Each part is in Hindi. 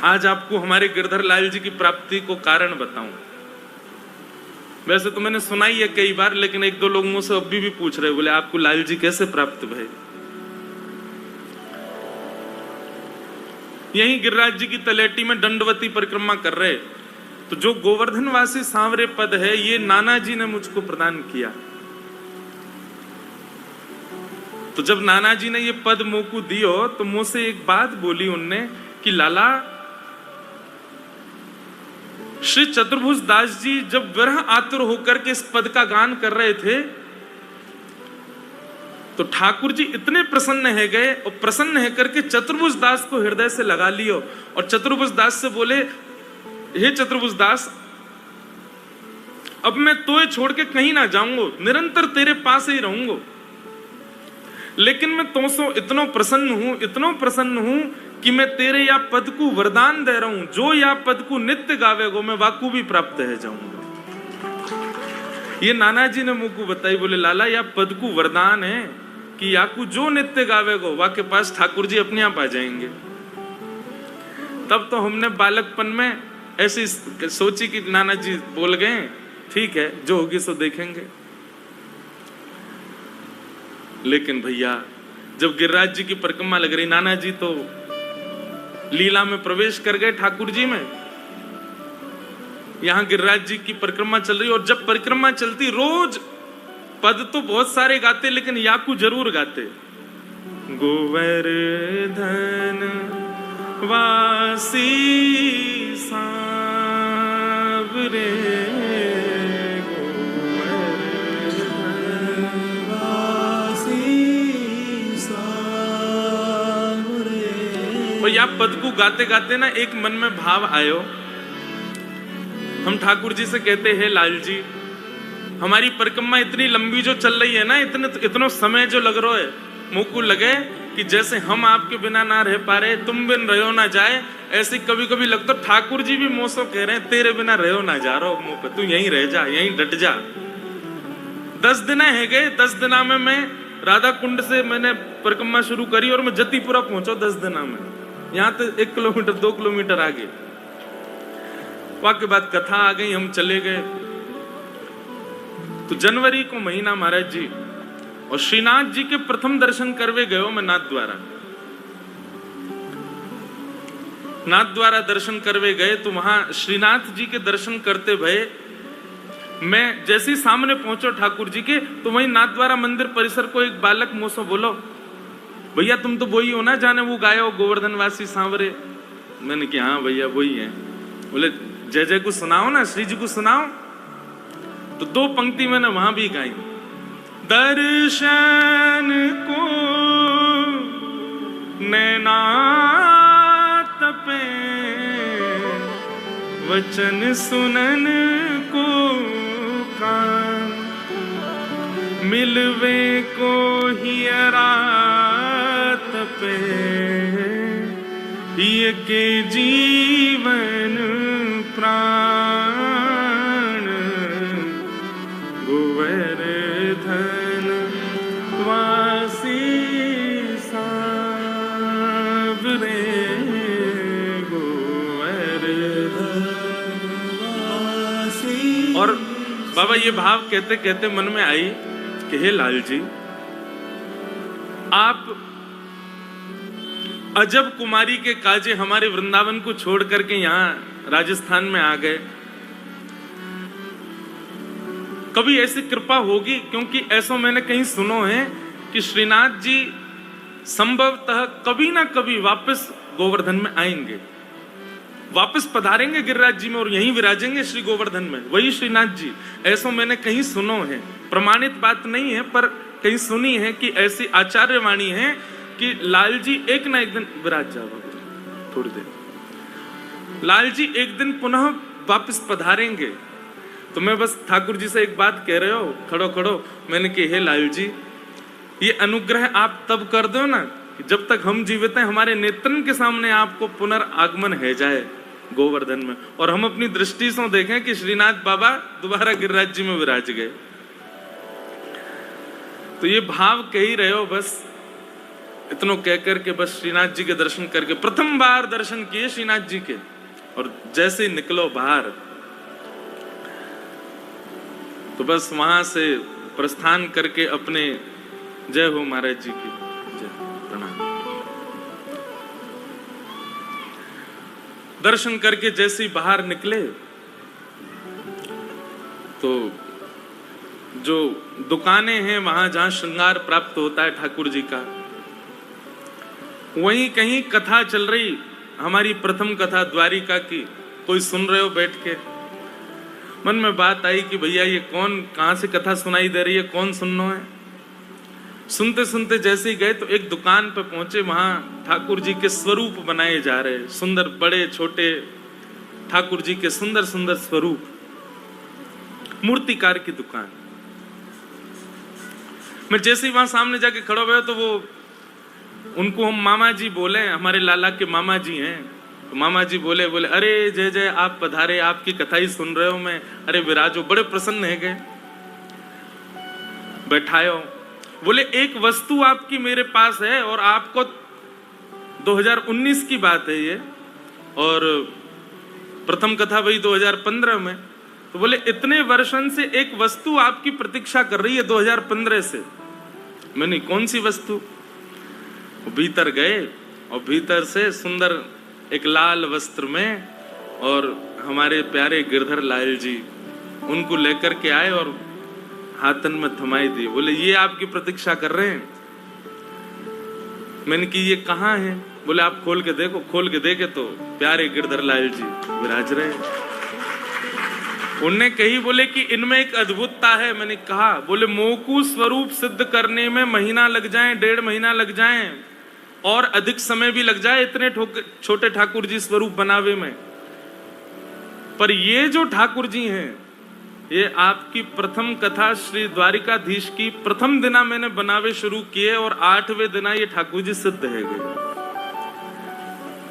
आज आपको हमारे गिरधर लाल जी की प्राप्ति को कारण बताऊं। वैसे तो मैंने सुना ही है कई बार, लेकिन एक दो लोग मुझसे अभी भी पूछ रहे, बोले आपको लाल जी कैसे प्राप्त भय। यहीं गिरिराज जी की तलेटी में दंडवती परिक्रमा कर रहे, तो जो गोवर्धनवासी सांवरे पद है ये नाना जी ने मुझको प्रदान किया। तो जब नाना जी ने ये पद मोकू दियो तो मुझसे एक बात बोली उनने कि लाला, श्री चतुर्भुज दास जी जब विरह आतुर होकर के इस पद का गान कर रहे थे तो ठाकुर जी इतने प्रसन्न है गए और प्रसन्न है करके चतुर्भुज दास को हृदय से लगा लियो और चतुर्भुज दास से बोले, हे चतुर्भुज दास, अब मैं तोय छोड़ के कहीं ना जाऊंगा, निरंतर तेरे पास ही रहूंगा, लेकिन मैं तुमसे इतना प्रसन्न हूं कि मैं तेरे या पद को वरदान दे रहा हूं, जो या पद को नित्य गावेगो मैं वाकू भी प्राप्त है जाऊंगा। ये नाना जी ने मुझको बताई, बोले लाला या पद को वरदान है कि याकू जो नित्य गावेगो वा के पास ठाकुर जी अपने आप आ जाएंगे। तब तो हमने बालकपन में ऐसी सोची कि नाना जी बोल गए, ठीक है जो होगी सो देखेंगे। लेकिन भैया जब गिरिराज जी की परिक्रमा लग रही, नाना जी तो लीला में प्रवेश कर गए ठाकुर जी में, यहां गिरिराज जी की परिक्रमा चल रही। और जब परिक्रमा चलती रोज पद तो बहुत सारे गाते, लेकिन याकू जरूर गाते, गोवर्धन वासी सांवरे या पद को गाते गाते ना एक मन में भाव आयो। हम ठाकुर जी से कहते हैं, लाल जी हमारी परिक्रमा इतनी लंबी जो चल रही है ना, इतना समय जो लग रहा है, मुझको लगे कि जैसे हम आपके बिना ना रह पा रहे, तुम बिन रहो ना जाए, ऐसे कभी कभी लगता ठाकुर जी भी मोसो कह रहे हैं तेरे बिना रहो ना जा रहा मुंह पे, तू यहीं रह जा, यहीं डट जा। 10 दिन है गए, 10 दिना में मैं राधा कुंड से मैंने परिक्रमा शुरू करी और मैं जतीपुरा पहुंचा 10 दिना में। यहां तो 1 किलोमीटर 2 किलोमीटर आगे। वहां के बाद कथा आ गई, हम चले गए। तो जनवरी को महीना महाराज जी और श्रीनाथ जी के प्रथम दर्शन करवे गयो मैं नाथ द्वारा दर्शन करवे गए। तो वहां श्रीनाथ जी के दर्शन करते भये मैं जैसे ही सामने पहुंचो ठाकुर जी के, तो वहीं नाथ द्वारा मंदिर परिसर को एक बालक मोसो बोलो, भैया तुम तो वही हो ना जाने वो गायो गोवर्धनवासी सांवरे। मैंने कहा हाँ भैया वही है। बोले जय जय को सुनाओ ना, श्री जी को सुनाओ। तो 2 पंक्ति मैंने वहां भी गाई, दर्शन को नैना तपे, वचन सुनन को कान, मिलवे को हियरा तपे, ये के जीवन प्राण, गोवर्धन वासी सांवरे, गोवर्धन वासी। और बाबा ये भाव कहते कहते मन में आई कि हे लाल जी, आप अजब कुमारी के काजे हमारे वृंदावन को छोड़ करके यहां राजस्थान में आ गए। कभी ऐसी कृपा होगी? क्योंकि ऐसा मैंने कहीं सुनो है कि श्रीनाथ जी संभवतः कभी ना कभी वापस गोवर्धन में आएंगे, वापस पधारेंगे गिरिराज जी में और यहीं विराजेंगे श्री गोवर्धन में, वही श्रीनाथ जी। ऐसा मैंने कहीं सुनो है, प्रमाणित बात नहीं है पर कहीं सुनी है कि ऐसी आचार्यवाणी है कि लाल जी एक ना एक दिन विराज जाओ, थोड़ी देर लाल जी एक दिन पुनः वापस पधारेंगे। तो मैं बस ठाकुर जी से एक बात कह रहे हो, खड़ो खड़ो, मैंने कही हे लाल जी, ये अनुग्रह आप तब कर दो ना कि जब तक हम जीवित हैं हमारे नेत्रन के सामने आपको पुनर्आगमन है जाए गोवर्धन में, और हम अपनी दृष्टि से देखें कि श्रीनाथ बाबा दोबारा गिरिराज जी में विराज गए। तो ये भाव कह ही रहे हो बस इतनो कह करके बस श्रीनाथ जी के दर्शन करके प्रथम बार दर्शन किए श्रीनाथ जी के, और जैसे ही निकलो बाहर तो बस वहां से प्रस्थान करके अपने जय हो महाराज जी की जय, प्रणाम। दर्शन करके जैसे ही बाहर निकले तो जो दुकानें हैं वहां जहां श्रृंगार प्राप्त होता है ठाकुर जी का, वहीं कहीं कथा चल रही, हमारी प्रथम कथा द्वारिका की, कोई सुन रहे हो बैठ के। मन में बात आई कि भैया ये कौन, कहां से कथा सुनाई दे रही है, कौन सुनना है। सुनते सुनते जैसे ही गए तो एक दुकान पे पहुंचे, वहां ठाकुर जी के स्वरूप बनाए जा रहे, सुंदर बड़े छोटे ठाकुर जी के सुंदर सुंदर स्वरूप, मूर्तिकार की दुकान। मैं जैसे ही वहां सामने जाके खड़ा हुआ तो वो, उनको हम मामा जी बोले, हमारे लाला के मामा जी हैं, तो मामा जी बोले अरे जय जय आप पधारे, आपकी कथा ही सुन रहे हो मैं, अरे विराजो, बड़े प्रसन्न है गए, बैठायो। बोले एक वस्तु आपकी मेरे पास है और आपको 2019 की बात है ये, और प्रथम कथा वही 2015 में, तो बोले इतने वर्षों से एक वस्तु आपकी प्रतीक्षा कर रही है 2015 से। मैंने कौन सी वस्तु? भीतर गए और भीतर से सुंदर एक लाल वस्त्र में और हमारे प्यारे गिरधर लाल जी उनको लेकर के आए और हाथन में थमाई दिए। बोले ये आपकी प्रतीक्षा कर रहे हैं। मैंने कि ये कहाँ है? बोले आप खोल के देखो। खोल के देखे तो प्यारे गिरधर लाल जी विराज रहे। उनने कही बोले कि इनमें एक अद्भुतता है। मैंने कहा, बोले मोकू स्वरूप सिद्ध करने में महीना लग जाए, 1.5 महीना लग जाए और अधिक समय भी लग जाए इतने छोटे ठाकुर जी स्वरूप बनावे में, पर ये जो ठाकुर जी हैं ये आपकी प्रथम कथा श्री द्वारिकाधीश की प्रथम दिना मैंने बनावे शुरू किए और 8वें दिना ये ठाकुर जी सिद्ध है गए।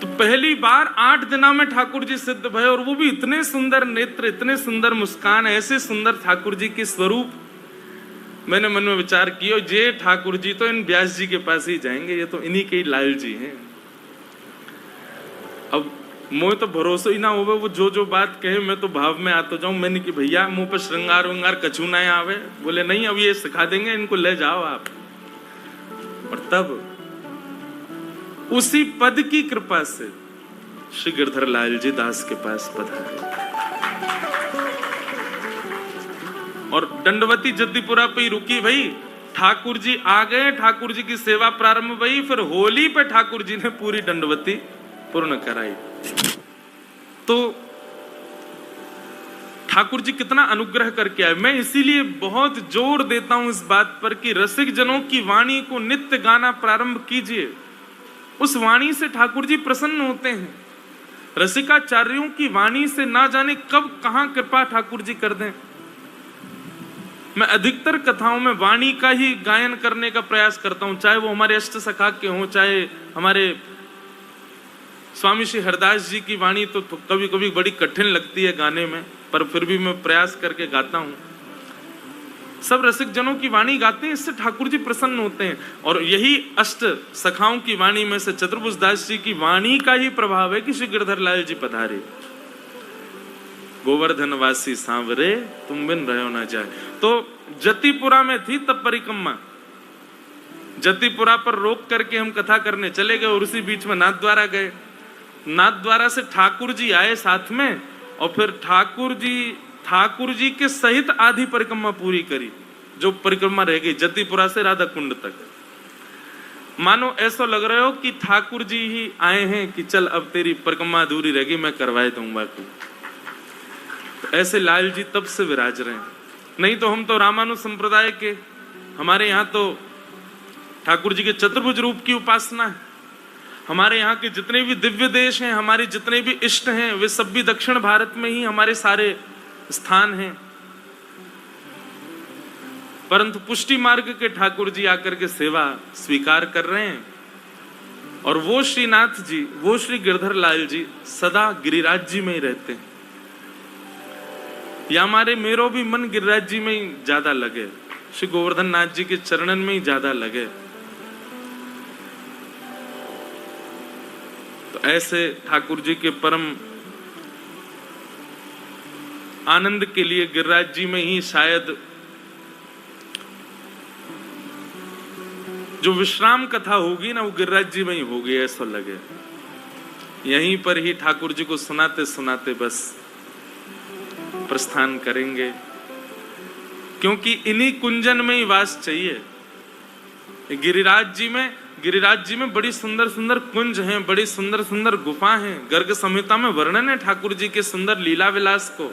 तो पहली बार 8 दिना में ठाकुर जी सिद्ध भय, और वो भी इतने सुंदर नेत्र, इतने सुंदर मुस्कान, ऐसे सुंदर ठाकुर जी के स्वरूप। मैंने मन में विचार किया, ये ठाकुर जी तो इन व्यास जी के पास ही जाएंगे, ये तो इन्हीं के ही लाल जी हैं। अब मुझे तो भरोसा ही ना होवे, वो जो बात कहे मैं तो भाव में आता जाऊं। मैंने कि भैया मुंह पर श्रृंगार वंगार कछू ना आवे। बोले नहीं, अब ये सिखा देंगे, इनको ले जाओ आप। और तब उसी पद की कृपा से श्री गिरधर लाल जी दास के पास पधारे और दंडवती जद्दीपुरा पे ही रुकी। भाई ठाकुर जी आ गए, ठाकुर जी की सेवा प्रारंभ हुई, फिर होली पे ठाकुर जी ने पूरी दंडवती पूर्ण कराई। तो ठाकुर जी कितना अनुग्रह करके आए। मैं इसीलिए बहुत जोर देता हूं इस बात पर कि रसिक जनों की वाणी को नित्य गाना प्रारंभ कीजिए। उस वाणी से ठाकुर जी प्रसन्न होते हैं। रसिकाचार्यों की वाणी से ना जाने कब कहां कृपा ठाकुर जी कर दें। मैं अधिकतर कथाओं में वाणी का ही गायन करने का प्रयास करता हूं, चाहे वो हमारे अष्ट सखा के हों, चाहे हमारे स्वामी श्री हरदास जी की वाणी तो कभी कभी बड़ी कठिन लगती है गाने में, पर फिर भी मैं प्रयास करके गाता हूं। सब रसिक जनों की वाणी गाते हैं, इससे ठाकुर जी प्रसन्न होते हैं। और यही अष्ट सखाओं की वाणी में से चतुर्भुज दास जी की वाणी का ही प्रभाव है कि श्री गिरधर लाल जी पधारे। गोवर्धन वासी सांवरे तुम बिन रहो ना जाए। तो जतिपुरा में थी तब परिक्रमा, जतिपुरा पर रोक करके हम कथा करने चले गए और उसी बीच में नाथ द्वारा गए। नाथ द्वारा से ठाकुर जी आए साथ में और फिर ठाकुर जी के सहित आधी परिक्रमा पूरी करी, जो परिक्रमा रह गई जतिपुरा से राधा कुंड तक। मानो ऐसा लग रहा हो कि ठाकुर जी ही आए हैं कि चल अब तेरी परिक्रमा अधूरी रह गई, मैं करवाए दूंगा तू। तो ऐसे लाल जी तब से विराज रहे हैं। नहीं तो हम तो रामानु संप्रदाय के, हमारे यहाँ तो ठाकुर जी के चतुर्भुज रूप की उपासना है। हमारे यहाँ के जितने भी दिव्य देश हैं, हमारे जितने भी इष्ट हैं, वे सब भी दक्षिण भारत में ही हमारे सारे स्थान हैं। परंतु पुष्टि मार्ग के ठाकुर जी आकर के सेवा स्वीकार कर रहे हैं। और वो श्रीनाथ जी, वो श्री गिरधर लाल जी सदा गिरिराज जी में ही रहते हैं। या हमारे मेरो भी मन गिरिराज जी में ही ज्यादा लगे, श्री गोवर्धन नाथ जी के चरणन में ही ज्यादा लगे। तो ऐसे ठाकुर जी के परम आनंद के लिए गिरिराज जी में ही शायद जो विश्राम कथा होगी ना, वो गिरिराज जी में ही होगी, ऐसा लगे। यहीं पर ही ठाकुर जी को सुनाते सुनाते बस प्रस्थान करेंगे, क्योंकि इन्हीं कुंजन में ही वास चाहिए। गिरिराज जी में बड़ी सुंदर सुंदर कुंज हैं, बड़ी सुंदर सुंदर गुफा हैं। गर्ग संहिता में वर्णन है ठाकुर जी के सुंदर लीला विलास को।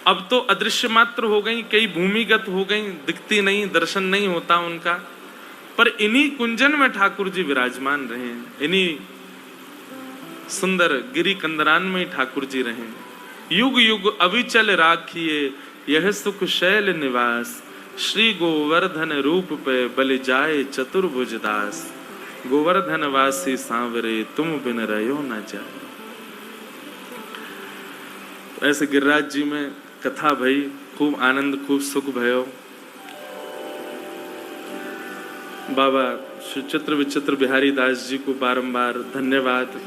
अब तो अदृश्य मात्र हो गई, कई भूमिगत हो गई, दिखती नहीं, दर्शन नहीं होता उनका, पर इन्हीं कुंजन में ठाकुर जी विराजमान रहे हैं। इन्हीं सुंदर गिरी कंदरान में ठाकुर जी रहे। युग युग अविचल राखिए यह सुख शैल निवास, श्री गोवर्धन रूप पे बलि जाए चतुर्भुज दास, गोवर्धन वासी सांवरे तुम बिन रहो न जाए। तो ऐसे गिरिराज जी में कथा भई, खूब आनंद, खूब सुख भयो। बाबा श्री चित्र विचित्र बिहारी दास जी को बारंबार धन्यवाद।